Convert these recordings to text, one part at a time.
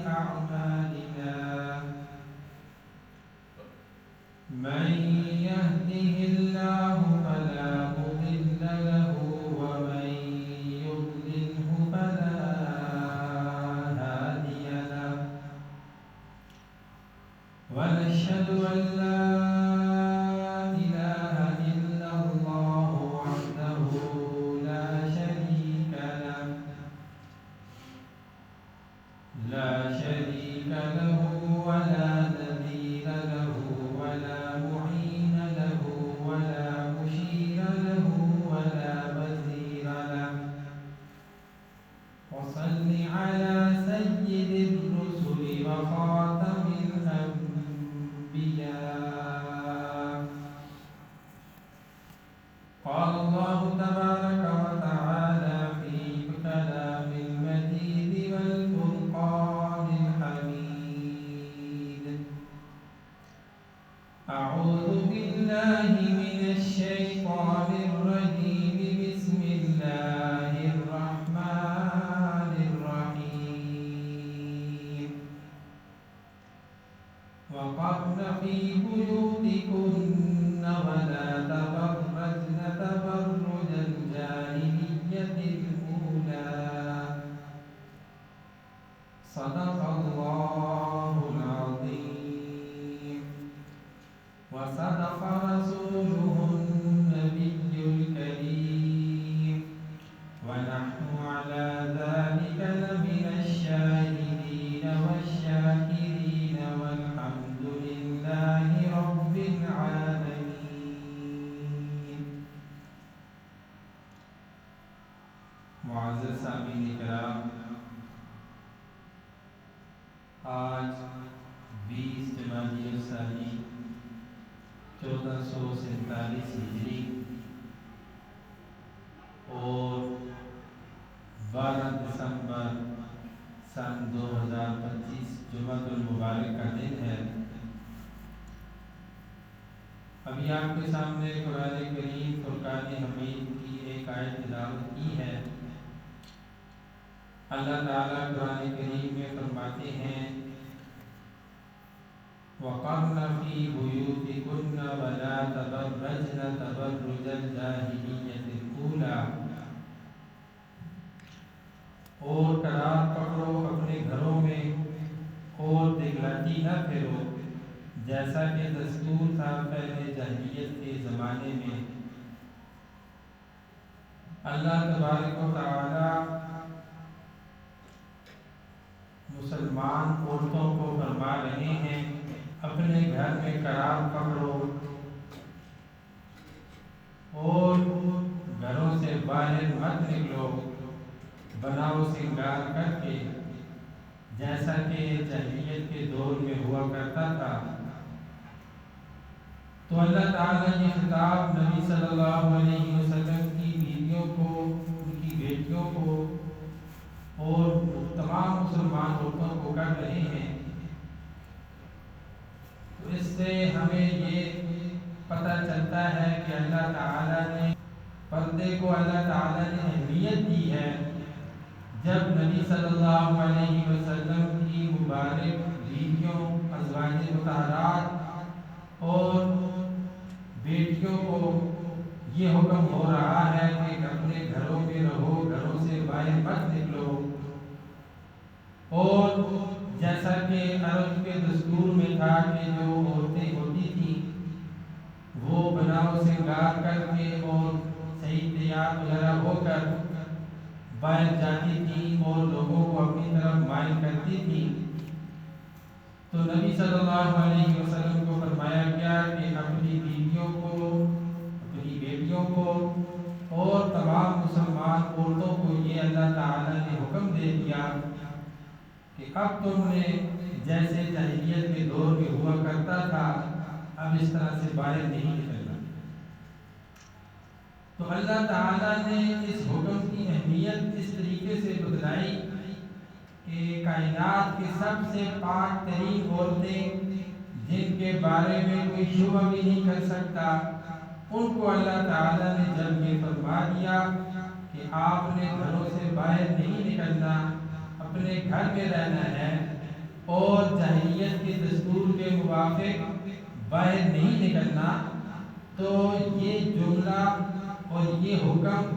أعمالنا من يهده الله فلا مضل له ومن يضلله فلا هادي له ونشهد أن لا إله إلا الله وحده لا شريك له ولا نذير له ولا معين له ولا مشير له ولا وزير له وصل على سيد الرسل وخاتم الأنبياء. قال الله تبارك وتعالى في كلام المجيد والفرقان الحميد: أعوذ بالله من الشيطان الرجيم. بسم الله الرحمن الرحيم. وقرن في بيوتكن ولا تبرجن تبرج الجاهلية الأولى. صدق الله العظيم وصدق رسوله النبي الكريم ونحن على ذلك لمن الشاهدين والشاكرين والحمد لله رب العالمين. معزز سامعین کرام، آج 20 جمادی الثانی 1447 ہجری اور 12 دسمبر سن 2025 جمعۃ المبارک کا دن ہے۔ ابھی آپ کے سامنے قرآن کریم فرقان حمید کی ایک آیت تلاوت کی ہے۔ اللہ تعالیٰ قرآن کریم میں فرماتے ہیں: وَقَرْنَ فِي بُيُوتِكُنَّ وَلَا تَبَرَّجْنَ تَبَرُّجَ الْجَاهِلِيَّةِ الْأُولَى، اور قرار پکڑو اپنے گھروں میں اور دکھلاتی نہ پھرو جیسا کہ دستور تھا پہلے جاہلیت کے زمانے میں۔ اللہ تبارک و تعالی مسلمان عورتوں کو فرما رہے ہیں اپنے گھر میں قرار پکڑو اور گھروں سے باہر مت نکلو بناؤ سنگار کر کے، جیسا کہ جاہلیت کے دور میں ہوا کرتا تھا۔ تو اللہ تعالیٰ نے خطاب نبی صلی اللہ علیہ وسلم کی بیویوں کو، ان کی بیٹیوں کو اور تمام مسلمان عورتوں کو کر رہے ہیں۔ تو اس سے ہمیں یہ پتہ چلتا ہے کہ اللہ تعالیٰ نے پردے کو اہمیت دی ہے۔ جب نبی صلی اللہ علیہ وسلم کی مبارک بیویوں، ازواج مطہرات اور بیٹیوں کو یہ حکم ہو رہا ہے کہ اپنے گھروں میں رہو، گھروں سے باہر مت نکلو، اور جیسا کہ عرب کے دستور میں تھا کہ جو عورتیں ہوتی تھیں وہ بناؤ سنگار کر کے اور صحیح تیار وغیرہ ہو کر باہر جاتی تھی اور لوگوں کو اپنی طرف مائل کرتی تھی۔ تو نبی صلی اللہ علیہ وسلم کو فرمایا گیا کہ اپنی بیویوں کو، اپنی بیٹیوں کو اور تمام مسلمان عورتوں کو یہ اللہ تعالیٰ نے حکم دے دیا کہ اب تم نے جیسے جاہلیت کے دور میں ہوا کرتا تھا اب اس طرح سے باہر نہیں نکلنا۔ تو اللہ تعالیٰ نے اس حکم کی اہمیت اس طریقے سے بتلائی کہ کائنات کی سب سے پاک ترین عورتیں جن کے بارے میں کوئی شبہ بھی نہیں کر سکتا، ان کو اللہ تعالیٰ نے جب یہ فرما دیا کہ آپ نے گھروں سے باہر نہیں نکلنا، اپنے گھر میں رہنا ہے، اور جاہلیت کے دستور کے موافق باہر نہیں نکلنا، تو یہ جملہ اور یہ حکم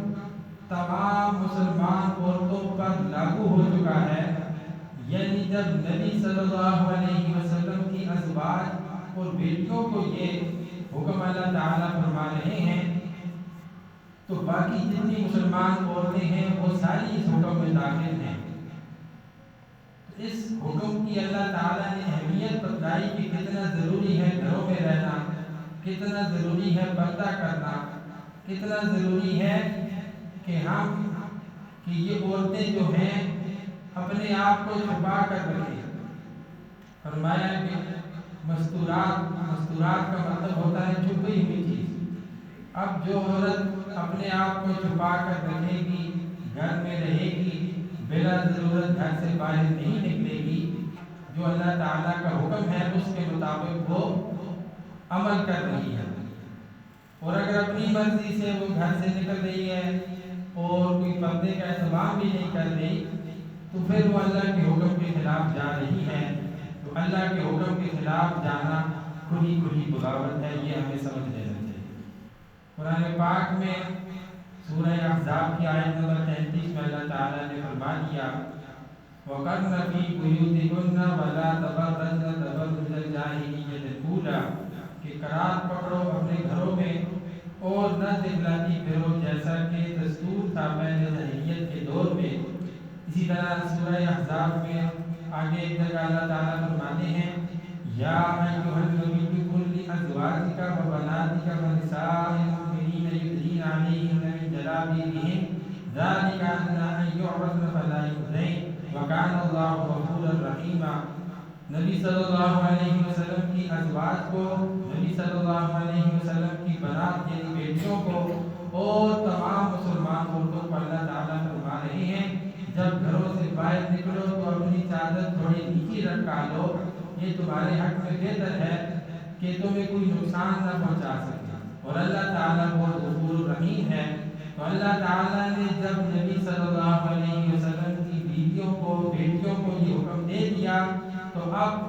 تمام مسلمان عورتوں پر لاگو ہو چکا ہے۔ یعنی جب نبی صلی اللہ علیہ وسلم کی ازواج اور بیٹیوں کو یہ حکم اللہ تعالیٰ فرما رہے ہیں، تو باقی جتنی مسلمان عورتیں ہیں وہ ساری اس حکم میں داخل ہیں۔ اس حکم کی اللہ تعالیٰ نے اہمیت بتلائی کہ کتنا ضروری ہے گھروں میں رہنا، کتنا ضروری ہے پردہ کرنا، کتنا ضروری ہے کہ یہ عورتیں جو ہیں اپنے آپ کو چھپا کر رکھیں۔ فرمایا کہ مستورات کا مطلب ہوتا ہے چھپی ہوئی چیز۔ اب جو عورت اپنے آپ کو چھپا کر رکھے گی، گھر میں رہے گی، بلا ضرورت گھر سے باہر نہیں نکلے گی، جو اللہ تعالیٰ کا حکم ہے اس کے مطابق وہ عمل کر رہی ہے، اور اگر اپنی مرضی سے وہ گھر سے نکل رہی ہے اور کوئی پردے کا اہتمام بھی نہیں کر رہی، تو پھر وہ اللہ کے حکم کے خلاف جا رہی ہے۔ تو اللہ کے حکم کے خلاف جانا کھلی بغاوت ہے، یہ ہمیں سمجھ لینا چاہیے۔ قرآن پاک میں سورہ احزاب کی آیت نمبر 33 میں اللہ تعالیٰ نے فرما دیا وَقَرْنَ فِي بُيُوتِكُنَّ وَلَا تَبَرَّجْنَ تَبَرُّجَ الْجَاهِلِيَّةِ الْأُولَىٰ، کہ قرار پکڑو اپنے گھروں میں اور نہ دکھلاتی پھرو جیسا کہ دستور تھا پہلے جاہلیت کے دور میں۔ اسی طرح سورہ احزاب میں آگے ایک جگہ اللہ تعالیٰ فرماتے ہیں یا ایھا النبی قل لازواجک وبناتک ونساء المؤمنین یدنین علیہن من جلابیبہن ذلک ادنی ان یعرفن فلا یؤذین وکان اللہ غفورا رحیما۔ نبی صلی اللہ علیہ وسلم کی ازواج کو، نبی صلی اللہ علیہ وسلم کی بنات یعنی بیٹیوں کو، اور تمام مسلمان عورتوں کو اللہ تعالیٰ فرما رہے ہیں جب گھروں سے باہر نکلو تو اپنی چادر تھوڑی نیچی لٹکا لو، یہ تمہارے حق میں بہتر ہے کہ تمہیں کوئی نقصان نہ پہنچا سکے، اور اللہ تعالیٰ بہت غفور رحیم ہے۔ تو اللہ تعالیٰ نے جب نبی صلی اللہ علیہ وسلم کی بیویوں کو، بیٹیوں کو یہ حکم دے دیا، تو اب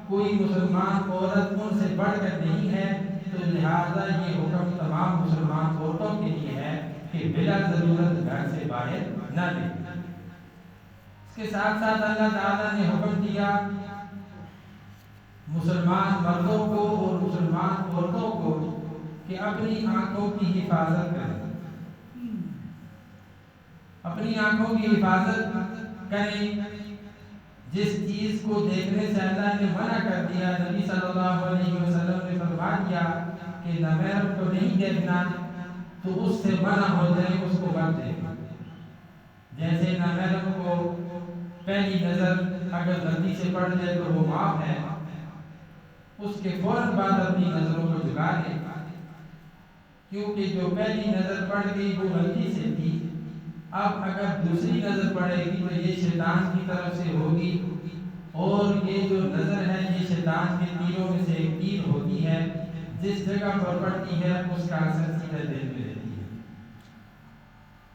کوئی مسلمان عورت ان سے بڑھ کر نہیں ہے، تو لہذا یہ حکم تمام مسلمان عورتوں کے لیے ہے کہ بلا ضرورت گھر سے باہر نہ نکلیں۔ اس کے ساتھ ساتھ اللہ تعالیٰ نے حکم دیا مسلمان مردوں کو اور مسلمان عورتوں کو کہ اپنی آنکھوں کی حفاظت کریں، اپنی آنکھوں کی حفاظت کریں۔ جس چیز کو دیکھنے سے اللہ نے منع کر دیا، نبی صلی اللہ علیہ وسلم نے فرما دیا کہ نامحرم کو نہیں دیکھنا، تو اس سے منع ہو جائے اس کو مت دیکھنا۔ جیسے نامحرم کو پہلی نظر اگر غلطی سے پڑ جائے تو وہ معاف ہے، اس کے فوراً بعد اپنی نظروں کو جھکا لے، کیونکہ جو پہلی نظر پڑ گئی وہ غلطی سے تھی، اب اگر دوسری نظر پڑے گی تو یہ شیطان کی طرف سے ہوگی، اور یہ جو نظر ہے یہ شیطان کے تیروں میں سے ایک تیر ہوتی ہے، جس جگہ پر پڑتی ہے اس کا اثر سیدھے دل میں رہتی ہے۔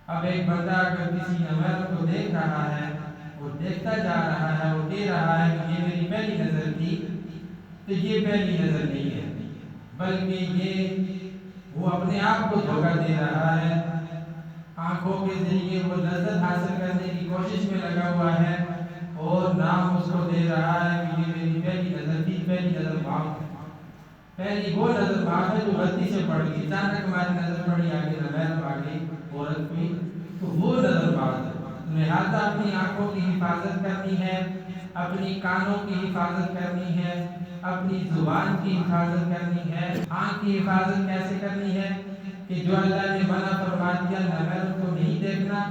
اب ایک بندہ اگر کسی نامحرم کو دیکھ رہا ہے، وہ دیکھتا جا رہا ہے، وہ کہہ رہا ہے کہ یہ میری پہلی نظر تھی، تو یہ پہلی نظر نہیں ہے، بلکہ یہ وہ اپنے آپ کو دھوکہ دے رہا ہے، آنکھوں کے ذریعے وہ لذت حاصل کرنے کی کوشش میں لگا ہوا ہے، اور نام اس کو دے رہا ہے کہ یہ میری پہلی نظر تھی، پہلی نظر معاف ہے۔ پہلی وہ نظر معاف ہے جو غلطی سے پڑ گئی، اچانک ہماری نظر پڑی، آگے نامحرم آ گئی عورت کوئی، تو وہ نظر معاف ہے۔ لہٰذا اپنی آنکھوں کی حفاظت کرنی ہے، اپنی کانوں کی حفاظت کرنی ہے، اپنی زبان کی حفاظت کرنی ہے۔ آنکھ کی حفاظت کیسے کرنی ہے کہ جو اللہ نے منع فرما دیا نامحرم کو نہیں دیکھنا،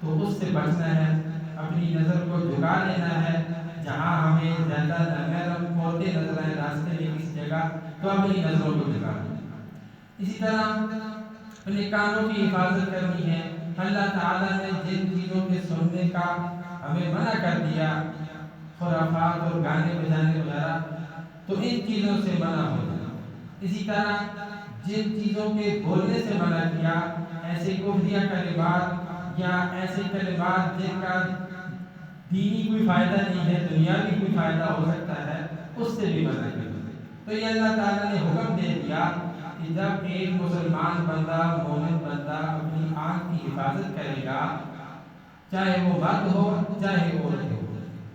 تو اس سے بچنا ہے، اپنی نظر کو جھکا لینا ہے، جہاں ہمیں زیادہ نامحرم عورتیں نظر آئیں راستے میں کسی جگہ تو اپنی نظروں کو جھکا لیں۔ اسی طرح اپنے کانوں کی حفاظت کرنی ہے۔ اللہ تعالیٰ نے جن چیزوں کے سننے کا ہمیں منع کر دیا، خرافات اور گانے بجانے وغیرہ، تو ان چیزوں سے منع ہو جانا۔ اسی طرح جن چیزوں کے بولنے سے منع کیا، ایسے کفریہ کلمات یا ایسے کلمات جن کا دینی کوئی فائدہ نہیں ہے، دنیاوی کوئی فائدہ ہو سکتا ہے، اس سے بھی منع کر دو۔ تو یہ اللہ تعالیٰ نے حکم دے دیا کہ جب ایک مسلمان بندہ، مومن بندہ اپنی آنکھ کی حفاظت کرے گا، چاہے وہ مرد ہو چاہے عورت ہو،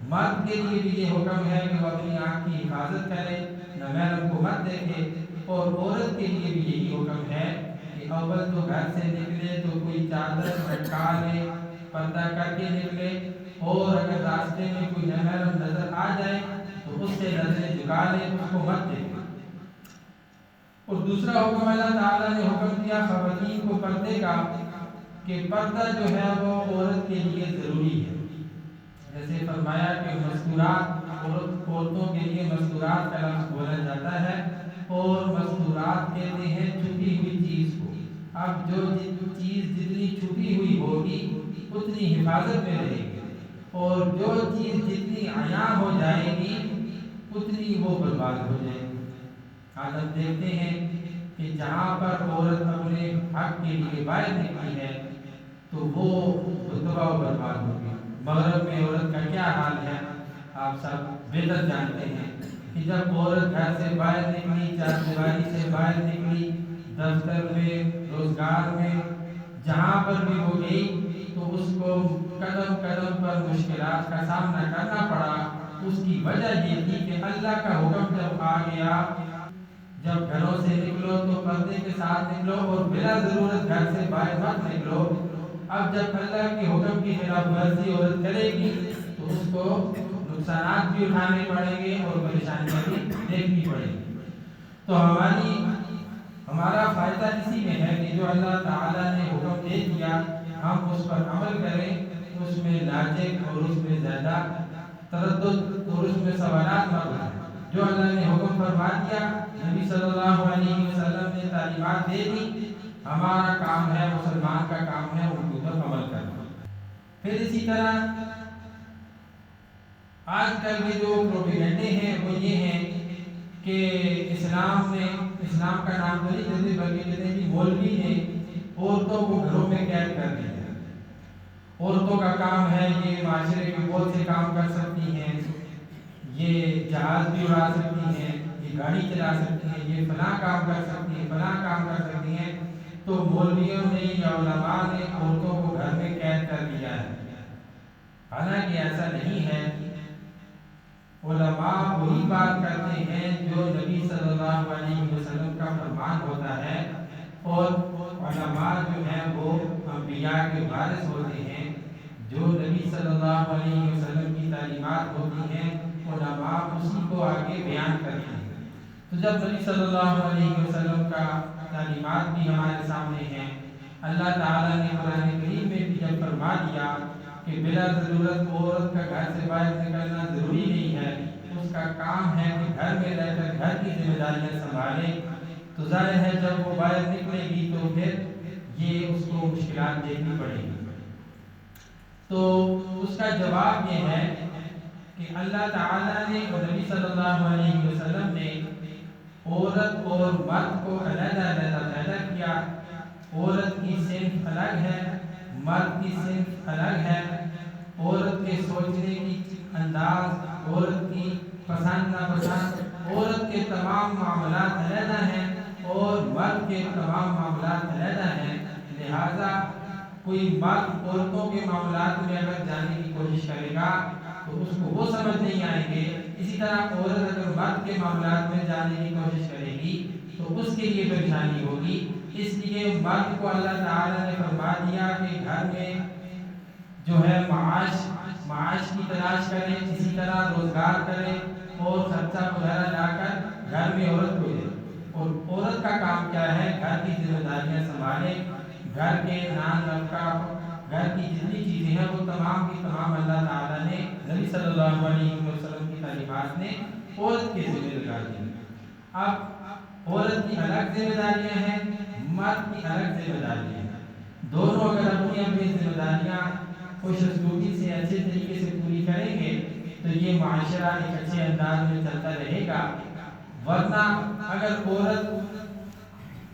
مرد کے لیے بھی یہ حکم ہے کہ وہ اپنی آنکھ کی حفاظت کرے، نامحرم کو مت دیکھے، اور عورت کے لیے بھی یہی حکم ہے کہ اول تو گھر سے نکلے تو کوئی چادر لٹکا لے، پردہ کر کے نکلے، اور اگر راستے میں کوئی نامحرم نظر آ جائے تو اس سے نظریں جھکا لے، اس کو مت دیکھے۔ اور دوسرا حکم اللہ تعالیٰ نے حکم دیا خواتین کو پردے کا، کہ پردہ جو ہے وہ عورت کے لیے ضروری ہے۔ جیسے فرمایا کہ مستورات، عورتوں کے لیے مستورات کا لفظ بولا جاتا ہے، اور مستورات کہتے ہیں چھپی ہوئی چیز کو۔ اب جو چیز جتنی چھپی ہوئی ہوگی اتنی حفاظت میں رہے گی، اور جو چیز جتنی عیاں ہو جائے گی اتنی وہ برباد ہو جائے گی۔ آج ہم دیکھتے ہیں کہ جہاں پر عورت اپنے حق کے لیے باہر نکلی ہے تو وہ تباہ و برباد ہوگی۔ مغرب میں عورت کا کیا حال ہے آپ سب بہتر جانتے ہیں کہ جب عورت گھر سے باہر نکلی، چاردیواری سے باہر نکلی، دفتر میں، روزگار میں، جہاں پر بھی وہ گئی تو اس کو قدم قدم پر مشکلات کا سامنا کرنا پڑا۔ اس کی وجہ یہ تھی کہ اللہ کا حکم جب آ گیا، جب گھروں سے نکلو تو پردے کے ساتھ نکلو اور بلا ضرورت گھر سے باہر مت نکلو۔ اب جب اللہ کے حکم کی خلاف ورزی عورت کرے گی تو اس کو نقصانات بھی اٹھانے پڑیں گے اور پریشانیاں بھی دیکھنی پڑیں گی۔ تو ہمارا فائدہ اسی میں ہے کہ جو اللہ تعالیٰ نے حکم دے دیا ہم اس پر عمل کریں، اس میں لاجک اور اس میں زیادہ تردد اور اس میں سوالات مت اٹھائیں۔ جو اللہ نے حکم فرما دیا، نبی صلی اللہ علیہ وسلم نے تعلیمات دے دی، ہمارا کام ہے، مسلمان کا کام ہے ان پر عمل کرنا۔ پھر اسی طرح آج کل کے جو پروپیگنڈے ہیں وہ یہ ہیں کہ اسلام کا نام تو نہیں دیتے بلکہ کہتے ہیں کہ مولوی نے عورتوں کو گھروں میں قید کر دیا ہے، عورتوں کا کام ہے یہ معاشرے کے بہت سے کام کر سکتی ہیں، یہ جہاز بھی اڑا سکتی ہیں، یہ گاڑی چلا سکتی ہیں، یہ فلاں کام کر سکتی ہیں، فلاں کام کر سکتی ہیں۔ تو مولویوں نے یا علماء نے عورتوں کو گھر میں قید کر دیا ہے، حالانکہ ایسا نہیں ہے۔ علماء وہی بات کرتے ہیں جو نبی صلی اللہ علیہ وسلم کا فرمان ہوتا ہے، اور علماء جو ہیں وہ انبیاء کے وارث ہوتے ہیں۔ جو نبی صلی اللہ علیہ وسلم کی تعلیمات ہوتی ہیں علماء اسی کو آگے بیان کرتے ہیں۔ تو جب نبی صلی اللہ علیہ وسلم کا تعلیمات بھی ہمارے سامنے ہیں، اللہ تعالیٰ نے قرآن کریم میں بھی جب فرما دیا کہ بلا ضرورت عورت کا گھر سے باہر نکلنا ضروری نہیں ہے، اس کا کام ہے کہ گھر میں رہ کر گھر کی ذمہ داریاں سنبھالے، تو ظاہر ہے جب وہ باہر نکلے گی تو پھر یہ اس کو مشکلات دیکھنی پڑے گی۔ تو اس کا جواب یہ ہے کہ اللہ تعالیٰ نے اور نبی صلی اللہ علیہ وسلم نے عورت اور مرد کو علیحدہ علیحدہ پیدا کیا۔ عورت کی صنف الگ ہے، مرد کی صنف الگ ہے، عورت کے سوچنے کی انداز، عورت کی پسند ناپسند، عورت کے تمام معاملات علیحدہ ہیں اور مرد کے تمام معاملات علیحدہ ہیں۔ لہٰذا کوئی مرد عورتوں کے معاملات میں اگر جانے کی کوشش کرے گا تو اس کو وہ سمجھ نہیں آئیں گے، اسی طرح عورت اگر مرد کے معاملات میں جانے کی کوشش کرے گی تو اس کے لیے پریشانی ہوگی۔ اس لیے مرد کو اللہ تعالیٰ نے فرما دیا کہ گھر میں جو ہے معاش کی تلاش کرے، اسی طرح روزگار کرے اور خرچہ وغیرہ لا کر گھر میں عورت کو دے، اور عورت کا کام کیا ہے؟ گھر کی ذمہ داریاں سنبھالے، گھر کے نان نفقہ، گھر کی جتنی چیزیں ہیں وہ تمام کی تمام اللہ تعالیٰ نے نبی صلی اللہ علیہ وسلم کی تعلیمات نے عورت کے ذمہ لگا دی۔ اب عورت کی الگ ذمہ داریاں ہیں، مرد کی الگ ذمہ داریاں ہیں، دونوں اگر اپنی اپنی ذمہ داریاں خوش اسلوبی سے اچھے طریقے سے پوری کریں گے تو یہ معاشرہ ایک اچھے انداز میں چلتا رہے گا۔ ورنہ اگر عورت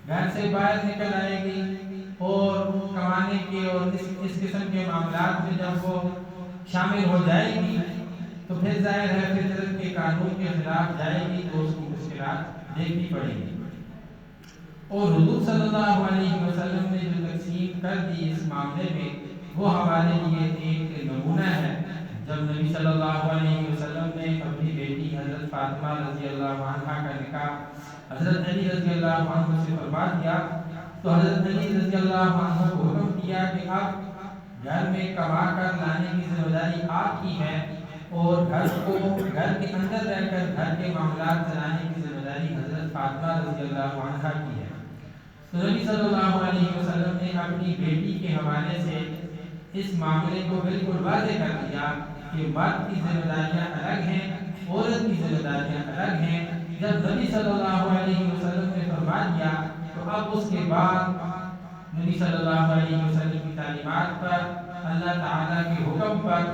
گھر سے باہر نکل آئے گی اور کمانے کے اور اس قسم کے معاملات میں جب وہ شامل ہو جائے گی تو پھر ظاہر ہے فطرت کے قانون کے خلاف جائے گی تو اس کی مشکلات دیکھنی پڑے گی۔ اور حضور صلی اللہ علیہ وسلم نے جو تقسیم کر دی اس معاملے میں وہ ہمارے لیے ایک نمونہ ہے۔ جب نبی صلی اللہ علیہ وسلم نے اپنی بیٹی حضرت فاطمہ رضی اللہ عنہا کا نکاح حضرت علی رضی اللہ عنہ سے فرما دیا تو حضرت علی رضی اللہ عنہ کو حکم دیا کہ اب گھر میں کما کر لانے کی ذمہ داری آپ کی ہے اور گھر کے اندر رہ کر گھر کے معاملات چلانے کی ذمہ داری حضرت فاطمہ رضی اللہ عنہا کی ہے۔ تو نبی صلی اللہ علیہ وسلم نے اپنی بیٹی کے حوالے سے اس معاملے کو بالکل واضح کر دیا کہ مرد کی ذمہ داریاں الگ ہیں، عورت کی ذمہ داریاں الگ ہیں۔ جب نبی صلی اللہ علیہ وسلم نے فرما دیا تو اب اس کے بعد نبی صلی اللہ علیہ وسلم کی تعلیمات پر، اللہ تعالیٰ کے حکم پر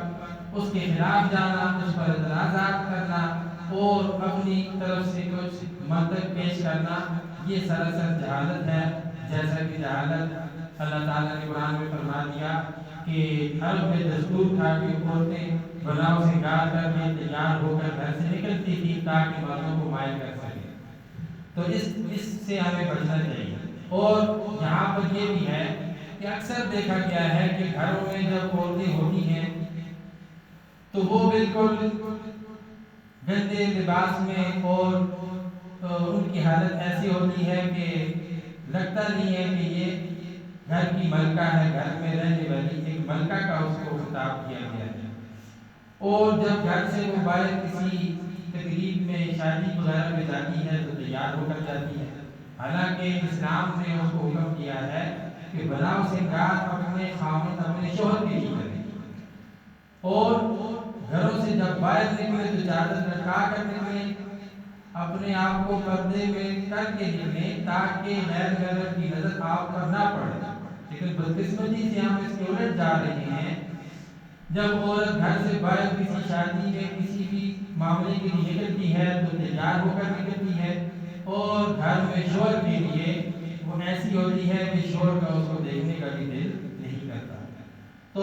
اس کے خلاف جانا، اس پر اعتراضات کرنا اور اپنی طرف سے کچھ منطق پیش کرنا یہ سراسر جہالت ہے۔ جیسا کہ جہالت اللہ تعالیٰ نے قرآن میں فرما دیا کہ عرب میں دستور تھا کہ عورتیں بناؤ سنگار کر کے تیار ہو کر گھر سے نکلتی تھی تاکہ مردوں کو مائل کر سکے۔ تو اس سے ہمیں بچنا چاہیے۔ اور یہاں پر یہ بھی ہے کہ اکثر دیکھا گیا ہے کہ گھروں میں جب عورتیں ہوتی ہیں تو وہ بالکل گندے لباس میں اور ان کی حالت ایسی ہوتی ہے کہ لگتا نہیں ہے کہ یہ گھر کی ملکہ ہے، گھر میں رہنے والی ایک ملکہ کا اس کو خطاب کیا گیا ہے۔ اور جب گھر سے وہ باہر کسی تقریب میں شادی وغیرہ میں جاتی ہے تو تیار ہو کر جاتی ہے، حالانکہ اسلام نے اس کو حکم کیا ہے کہ بناؤ سنگار اپنے خاوند اپنے شوہر کے لیے کریں، اور گھروں سے جب باہر نکلے تو چادر لٹکا کر نکلیں، اپنے آپ کو پردے میں کر کے نکلیں تاکہ غیر غیرت کی نظر آپ پر نہ پڑے۔ لیکن بدقسمتی سے ہم اس کے الٹ جا رہے ہیں۔ جب عورت گھر سے باہر کسی شادی میں کسی بھی معاملے کے لیے نکلتی ہے تو تیار ہو کر نکلتی ہے، اور گھر میں شوہر کے لیے وہ ایسی ہوتی ہے کہ شوہر کا اس کو دیکھنے کا بھی دل نہیں کرتا۔ تو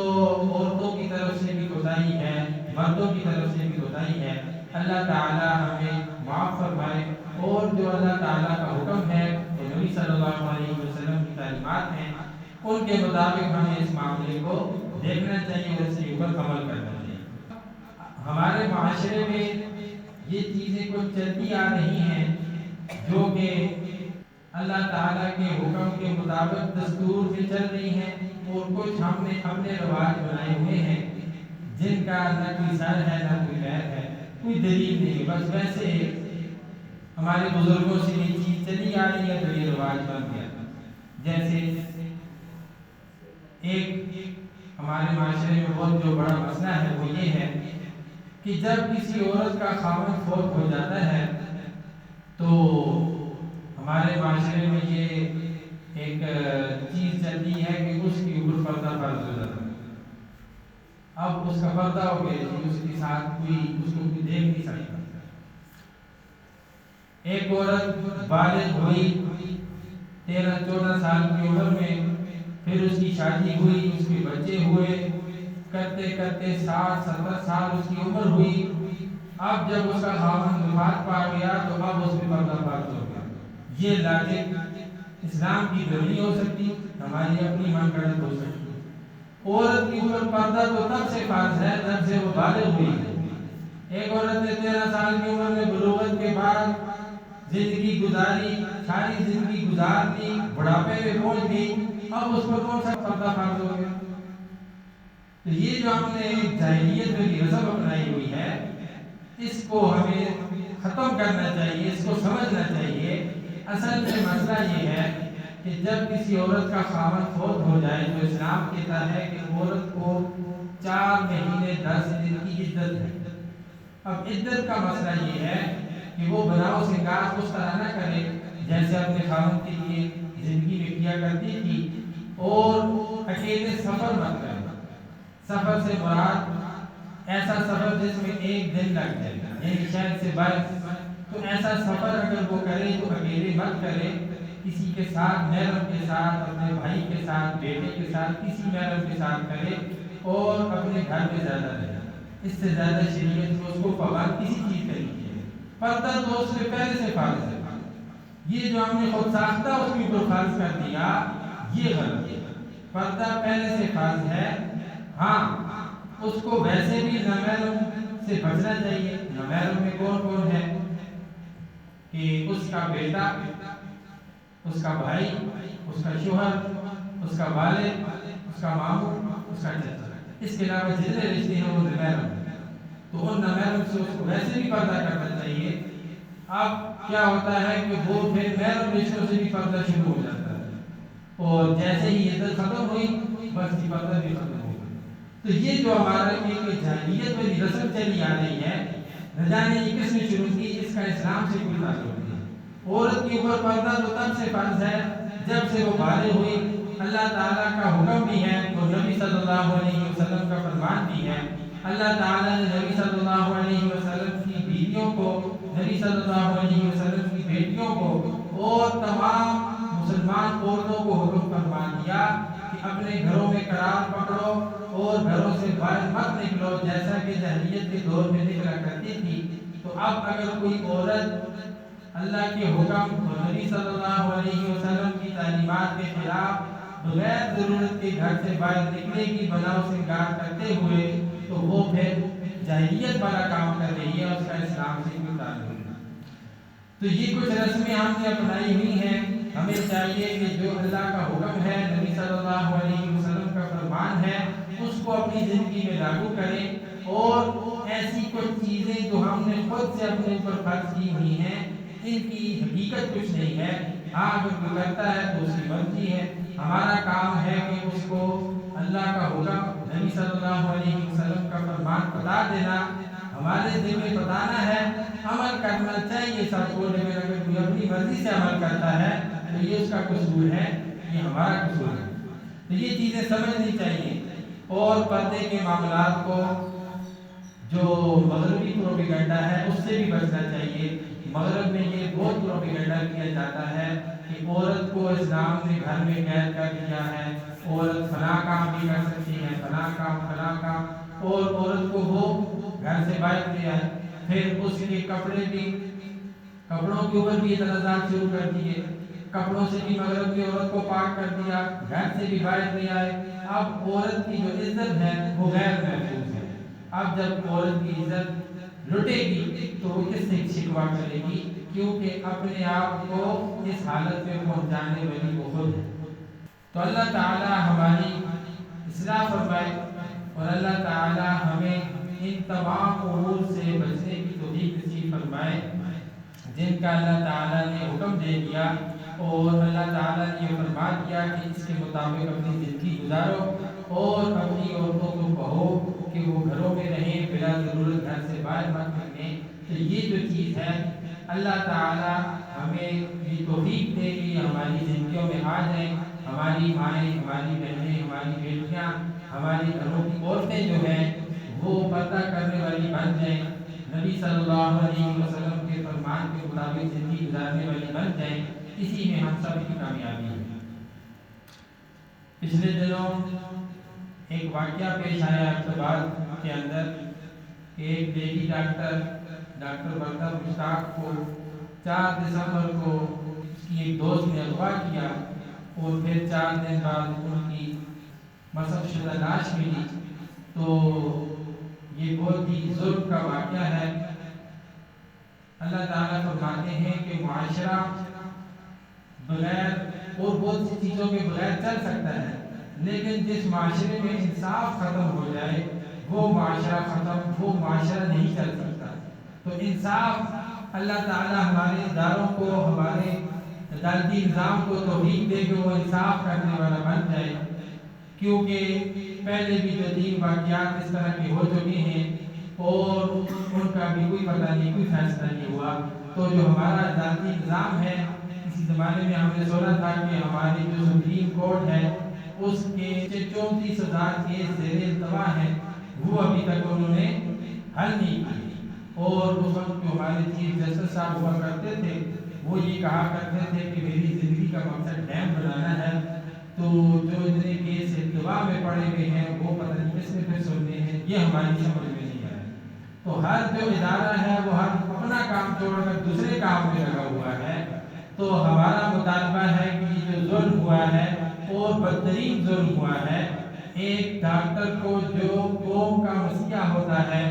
عورتوں کی طرف سے بھی کوتاہی ہے، مردوں کی طرف سے بھی کوتاہی ہے۔ اللہ تعالیٰ ہمیں معاف فرمائے، اور جو اللہ تعالیٰ کا حکم ہے تو نبی صلی اللہ علیہ وسلم کی تعلیمات ہیں ان کے مطابق ہمیں اس معاملے کو دیکھنا چاہیے اور اس کے اوپر عمل کرنا چاہیے۔ ہمارے معاشرے میں یہ چیزیں کچھ چلتی آ رہی ہیں جو کہ اللہ تعالیٰ کے حکم کے مطابق دستور سے چل رہی ہیں، اور کچھ ہم نے اپنے رواج بنائے ہوئے ہیں جن کا نہ کوئی سر ہے نہ کوئی پیر ہے، کوئی دلیل نہیں، بس ویسے ہمارے بزرگوں سے یہ چیز چلی آ رہی ہے تو یہ رواج بن گیا۔ جیسے ایک ہمارے معاشرے میں بہت جو بڑا مسئلہ ہے وہ یہ ہے کہ جب کسی عورت کا خاوند فوت ہو جاتا ہے تو ہمارے معاشرے میں یہ ایک چیز چلتی ہے کہ اس کے اوپر پردہ فرض ہو جاتا ہے۔ اب اس کا پردہ ہو گیا کہ اس کے ساتھ کوئی اس کو کوئی دیکھ نہیں سکتا۔ ایک عورت بالغ ہوئی 13-14 سال کی عمر میں، پھر اس کی شادی ہوئی، اس کے بچے ہوئے، کرتے کرتے 60-70 سال اس کی عمر ہوئی۔ اب جب اس کا خاوند وفات پا گیا تو اب اس پہ پردہ فرض ہو گیا۔ یہ لاجک اسلام کی نہیں ہو سکتی، ہماری اپنی من گھڑت ہو سکتی۔ عورت کے اوپر پردہ تو تب سے فرض ہے جب سے وہ بالغ ہوئی ہے۔ ایک عورت نے 13 سال کی عمر میں بلوغت کے بعد زندگی گزاری، ساری زندگی گزار دی، بڑھاپے میں پہنچ گئی، اب اس پر کون سا پردہ فرض ہو گیا؟ تو یہ جو ہم نے جاہلیت میں رسم اپنائی ہوئی ہے اس کو ہمیں ختم کرنا چاہیے، اس کو سمجھنا چاہیے۔ اصل میں مسئلہ یہ ہے کہ جب کسی عورت کا خاوند فوت ہو جائے تو اسلام کہتا ہے کہ عورت کو 4 مہینے 10 دن کی عدت ہے۔ اب عدت کا مسئلہ یہ ہے کہ وہ بناؤ سنگار اس طرح نہ کرے جیسے اپنے خاوند کے لیے زندگی میں کیا کرتی تھی، اور اکیلے سفر مت کرے۔ سفر سے مراد ایسا سفر جس میں 1 دن لگ جائے، یعنی شہر سے باہر، تو ایسا سفر اگر وہ کرے تو اکیلے مت کرے، کسی کے ساتھ، محرم کے ساتھ، اپنے بھائی کے ساتھ، بیٹے کے ساتھ، کسی محرم کے ساتھ کرے، اور اپنے گھر میں زیادہ رہے، اس سے زیادہ شریعت کو اس کو پابند کسی چیز کا نہیں کیا۔ پردہ تو اس میں پہلے سے فرض ہے، یہ جو ہم نے خود ساختہ اس کے اوپر فرض کر دیا یہ غلط ہے۔ پردہ پہلے سے فرض ہے، ہاں اس کو ویسے بھی نامحرم سے بچنا چاہیے۔ نامحرم میں کون کون ہے کہ اس کا بیٹا، اس کا بھائی، اس کا شوہر، اس کا والد، اس کا ماموں، اس کا چچا، اس کے علاوہ جتنے رشتے ہیں وہ نامحرم ہیں، تو ان نامحرم سے اس کو ویسے بھی پردہ کرنا چاہیے۔ اب کیا ہوتا ہے کہ وہ پھر محرم رشتوں سے بھی پردہ شروع ہو جاتا ہے، اور جیسے ہی عدت ختم ہوئی بس یہ پردہ بھی ختم ہو گئی۔ تو یہ جو ہمارا ایک جاہلیت میں رسم چلی آ رہی ہے، نہ جانے یہ کس نے شروع کی، اس کا اسلام سے کوئی تعلق نہیں۔ عورت کے اوپر پردہ تو تب سے فرض ہے جب سے وہ بالغ ہوئی، اللہ تعالیٰ کا حکم بھی ہے اور نبی صلی اللہ علیہ وسلم کا فرمان بھی ہے۔ اللہ تعالیٰ نے نبی صلی اللہ علیہ وسلم کی بیویوں کو، نبی صلی اللہ علیہ وسلم کی بیٹیوں کو اور تمام مسلمان عورتوں کو حکم فرما دیا کہ اپنے گھروں میں قرار پکڑو اور گھروں سے باہر مت نکلو، جیسا کہ جاہلیت کے دور میں نکلا کرتی تھی۔ تو اب اگر کوئی عورت اللہ کے حکم اور نبی صلی اللہ علیہ وسلم کی تعلیمات کے خلاف بغیر ضرورت کے گھر سے باہر نکلے گی بناؤ سنگار کرتے ہوئے، تو وہ پھر جاہلیت والا کام کر رہی ہے، اس کا اسلام سے کوئی تعلق نہیں۔ تو یہ کچھ رسمیں ہم نے اپنائی ہوئی ہیں، ہمیں چاہیے کہ جو اللہ کا حکم ہے، نبی صلی اللہ علیہ وسلم کا فرمان ہے، اس کو اپنی زندگی میں لاگو کریں، اور ایسی کچھ چیزیں جو ہم نے خود سے اپنے اوپر فرض کی ہوئی ہیں ان کی حقیقت کچھ نہیں ہے۔ ہاں اگر کوئی کرتا ہے تو اس کی مرضی ہے، ہمارا کام ہے کہ اس کو اللہ کا حکم، نبی صلی اللہ علیہ وسلم کا فرمان بتا دینا، ہمارے دل میں بتانا ہے، عمل کرنا چاہیے سب کو، لیکن اگر کوئی اپنی مرضی سے عمل کرتا ہے تو یہ اس کا قصور ہے، یہ ہمارا قصور ہے۔ تو یہ چیزیں سمجھنی چاہیے۔ اور پردے کے معاملات کو جو مغربی پروپیگنڈا ہے اس سے بھی بچنا چاہیے۔ مغرب میں یہ بہت پروپیگنڈا کیا جاتا ہے کہ عورت کو اسلام نے گھر میں قید کر دیا ہے، عورت فلاں کام بھی کر سکتی ہے، فلاں کام، اور عورت کو وہ گھر سے باہر کیا ہے۔ پھر اس کے کپڑوں کے اوپر بھی اعتراضات شروع کر دیے، کپڑوں سے بھی مغرب کی عورت کو پاک کر دیا، گھر سے بھی باہر دیا ہے۔ اب عورت کی جو عزت ہے وہ غیر محفوظ ہے۔ اب جب عورت کی عزت لٹے گی تو وہ کس سے شکوا کرے گی، کیونکہ اپنے آپ کو اس حالت میں پہنچانے والی وہ خود ہے۔ تو اللہ تعالی ہماری اصلاح فرمائے، اور اللہ تعالی ہمیں ان تمام امور سے بچنے کی توفیق نصیب فرمائے جن کا اللہ تعالیٰ نے حکم دے دیا، اور اللہ تعالیٰ نے یہ فرما دیا کہ اس کے مطابق اپنی زندگی گزارو، اور اپنی عورتوں کو کہو کہ وہ گھروں میں رہیں، بلا ضرورت گھر سے باہر مت نکلیں۔ تو یہ جو چیز ہے اللہ تعالیٰ ہمیں یہ توفیق دے کہ ہماری زندگیوں میں آ جائیں، ہماری مائیں، ہماری بہنیں، ہماری بیٹیاں، ہماری گھروں کی عورتیں جو ہیں وہ پردہ کرنے والی بن جائیں، نبی صلی اللہ علیہ وسلم کے فرمان کے مطابق زندگی گزارنے والی بن جائیں۔ اسی میں ہم سب کی کامیابی ہے۔ پچھلے دنوں ایک واقعہ پیش آیا اقتباس کے اندر کہ ایک لیڈی ڈاکٹر وردہ مشتاق کو 4 دسمبر کو اس کی ایک دوست نے اغوا کیا، اور پھر 4 دن بعد ان کی مسخ شدہ لاش ملی۔ تو یہ بہت ہی ظلم کا واقعہ ہے۔ اللہ تعالیٰ فرماتے ہیں کہ معاشرہ بغیر اور بہت سی چیزوں کے بغیر چل سکتا ہے، لیکن جس معاشرے میں انصاف ختم ہو جائے وہ معاشرہ نہیں چل سکتا۔ تو انصاف اللہ تعالیٰ ہمارے اداروں کو، ہمارے عدالتی نظام کو توفیق دے کہ وہ انصاف کرنے والا بن جائے، کیونکہ پہلے بھی جو 3 واقعات اس طرح کے ہو چکے ہیں اور ان کا بھی کوئی پتہ نہیں، کوئی فیصلہ نہیں ہوا۔ تو جو ہمارا عدالتی نظام ہے، اسی زمانے میں ہم نے سنا تھا کہ ہماری جو سپریم کورٹ ہے اس کے 34,000 کیس زیر التوا ہیں، وہ ابھی تک انہوں نے حل نہیں کیے۔ اور اس وقت جو ہمارے چیف جسٹس صاحب ہوا کرتے تھے وہ یہ کہا کرتے تھے کہ میری زندگی کا مقصد ڈیم بنانا ہے، تو جو اتنے کیس اتباع میں پڑے ہوئے ہیں وہ پتہ نہیں کس نے پھر سننے ہیں، یہ ہماری سمجھ میں نہیں آ رہی۔ تو ہر جو ادارہ ہے وہ ہر اپنا کام چھوڑ کر دوسرے کام میں لگا ہوا ہے۔ تو ہمارا مطالبہ ہے کہ جو ظلم ہوا ہے اور بدترین ظلم ہوا ہے، ایک ڈاکٹر کو جو قوم کا مسیحا ہوتا ہے،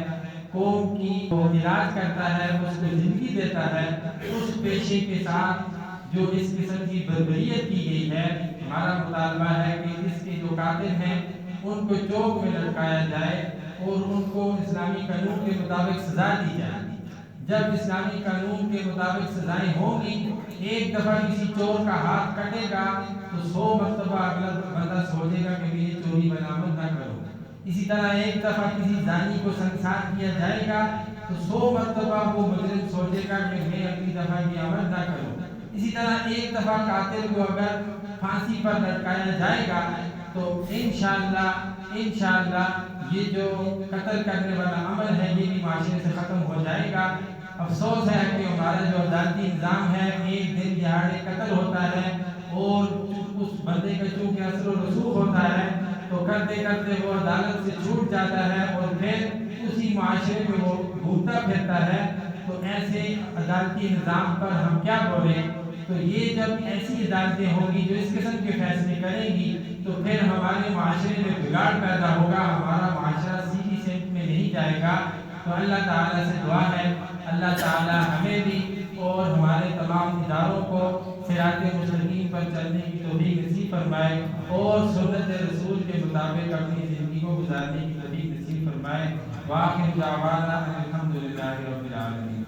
قوم کی وہ علاج کرتا ہے، اس کو زندگی دیتا ہے، اس پیشے کے ساتھ جو اس قسم کی بربریت کی گئی ہے، ہمارا مطالبہ ہے کہ اس کے جو قاتل ہیں ان کو چوک میں لٹکایا جائے اور ان کو اسلامی قانون کے مطابق سزا دی جائے۔ جب اسلامی قانون کے مطابق سزائیں ہوں گی، ایک دفعہ کسی چور کا ہاتھ کٹے گا تو 100 مرتبہ اگلا بندہ سوچے گا کہ یہ چوری برآمد نہ کرو۔ اسی طرح ایک دفعہ کسی زانی کو سنسار کیا جائے گا تو 100 مرتبہ وہ مجرم سوچے گا کہ میں اگلی دفعہ یہ عمل نہ کروں۔ اسی طرح ایک دفعہ قاتل کو اگر پھانسی پر لٹکایا جائے گا تو انشاءاللہ یہ جو قتل کرنے والا عمل ہے یہ بھی معاشرے سے ختم ہو جائے گا۔ افسوس ہے کہ ہمارا جو عدالتی نظام ہے، ایک دن دہاڑے قتل ہوتا ہے اور اس بندے کا چونکہ اثر و رسوخ ہوتا ہے تو کرتے کرتے وہ عدالت سے چھوٹ جاتا ہے اور پھر اسی معاشرے میں وہ گھومتا پھرتا ہے۔ تو ایسے عدالتی نظام پر ہم کیا بولیں؟ تو یہ جب ایسی عدالتیں ہوں گی جو اس قسم کے فیصلے کریں گی تو پھر ہمارے معاشرے میں بگاڑ پیدا ہوگا، ہمارا معاشرہ سیدھی سمت میں نہیں جائے گا۔ تو اللہ تعالیٰ سے دعا ہے اللہ تعالیٰ ہمیں بھی اور ہمارے تمام اداروں کو صراط مستقیم پر چلنے کی توفیق نصیب فرمائے اور سنت رسول کے مطابق اپنی زندگی کو گزارنے کی توفیق نصیب فرمائے۔ وآخر دعوانا الحمدللہ رب العالمین۔